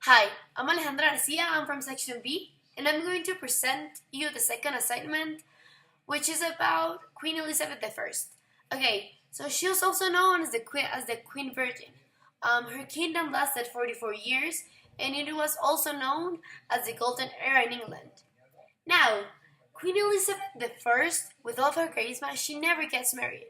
Hi, I'm Alejandra Garcia. I'm from Section B, and I'm going to present you the second assignment, which is about Queen Elizabeth I. Okay, so she was also known as the Queen Virgin. Her kingdom lasted 44 years, and it was also known as the Golden Era in England. Now, Queen Elizabeth I, with all of her charisma, she never gets married.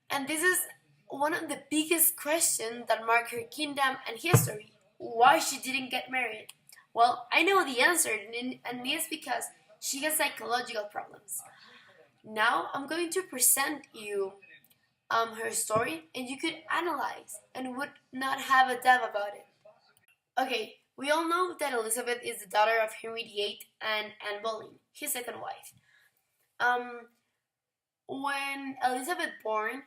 And this is one of the biggest questions that mark her kingdom and history. Why she didn't get married? Well, I know the answer, and it's because she has psychological problems. Now I'm going to present you her story, and you could analyze and would not have a doubt about it. Okay, we all know that Elizabeth is the daughter of Henry VIII and Anne Boleyn, his second wife. Um, when Elizabeth born,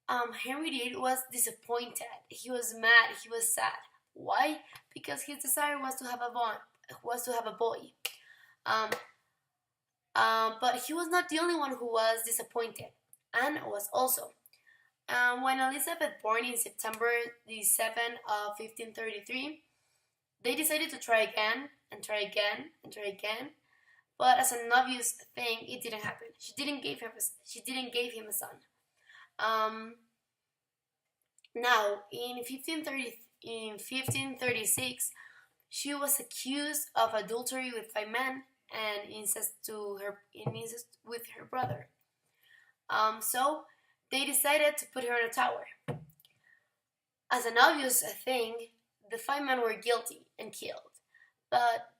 Henry VIII was disappointed. He was mad. He was sad. Why? Because his desire was to have a boy. Um, but he was not the only one who was disappointed. Anne was also. When Elizabeth born in September the 7th of 1533, they decided to try again and try again and try again. But as an obvious thing, it didn't happen. She didn't give him a son. Um, Now, in 1536, she was accused of adultery with 5 men and incest with her brother. So they decided to put her in a tower. As an obvious thing, the 5 men were guilty and killed. But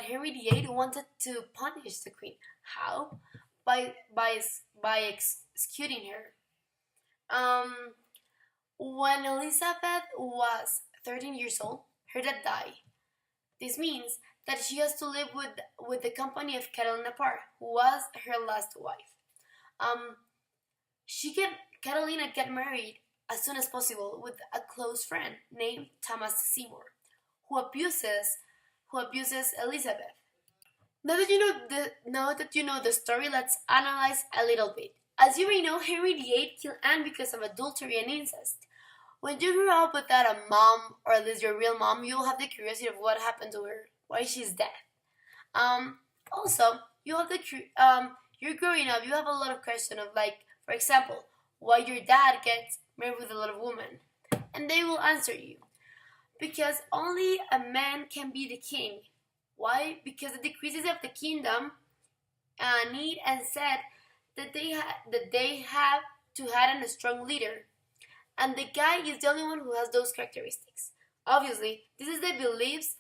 Henry VIII wanted to punish the queen. How? By executing her. Um, When Elizabeth was 13 years old, her dad died. This means that she has to live with the company of Catalina Parr, who was her last wife. Um, Catalina get married as soon as possible with a close friend named Thomas Seymour, who abuses Elizabeth. Now that you know the story, let's analyze a little bit. As you may know, Henry VIII killed Anne because of adultery and incest. When you grew up without a mom, or at least your real mom, you'll have the curiosity of what happened to her, why she's dead. Also, you're growing up, you have a lot of questions of, like, for example, why your dad gets married with a lot of women, and they will answer you because only a man can be the king. Why? Because the decreases of the kingdom need and said that they have to have a strong leader, and the guy is the only one who has those characteristics. Obviously, this is the beliefs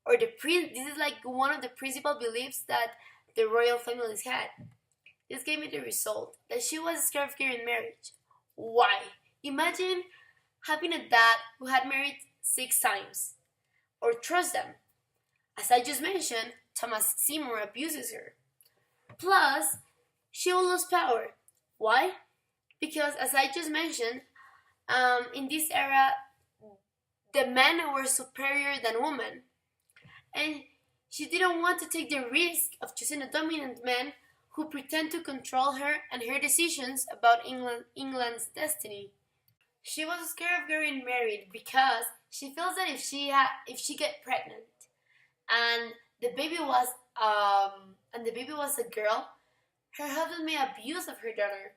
or this is like one of the principal beliefs that the royal families had. This gave me the result that she was scared of getting married. Why? Imagine having a dad who had married 6 times, or trust them. As I just mentioned, Thomas Seymour abuses her. Plus, she will lose power. Why? Because, as I just mentioned, in this era, the men were superior than women, and she didn't want to take the risk of choosing a dominant man who pretend to control her and her decisions about England's destiny. She was scared of getting married because she feels that if she get pregnant and the baby was a girl, her husband may abuse of her daughter,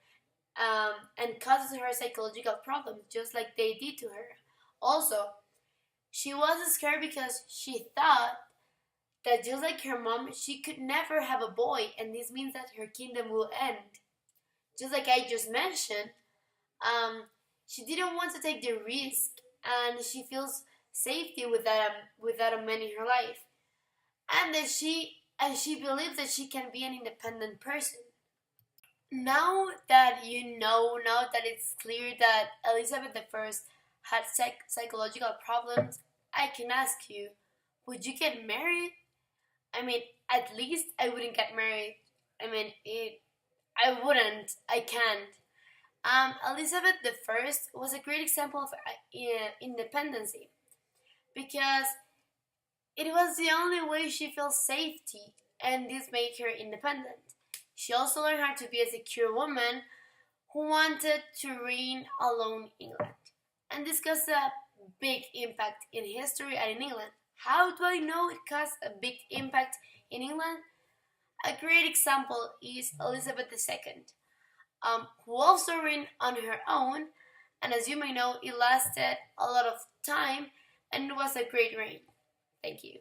and causes her psychological problems, just like they did to her. Also, she was scared because she thought that just like her mom, she could never have a boy, and this means that her kingdom will end. Just like I just mentioned, um, she didn't want to take the risk, and she feels safety without a man in her life, and she believes that she can be an independent person. Now that it's clear that Elizabeth I had psychological problems, I can ask you, would you get married? I mean, at least I wouldn't get married. I mean, I wouldn't. I can't. Elizabeth I was a great example of independency because it was the only way she felt safety, and this made her independent. She also learned how to be a secure woman who wanted to reign alone England. And big impact in history and in England. How do I know it caused a big impact in England? A great example is Elizabeth II, who also reigned on her own, and as you may know, it lasted a lot of time and it was a great reign. Thank you.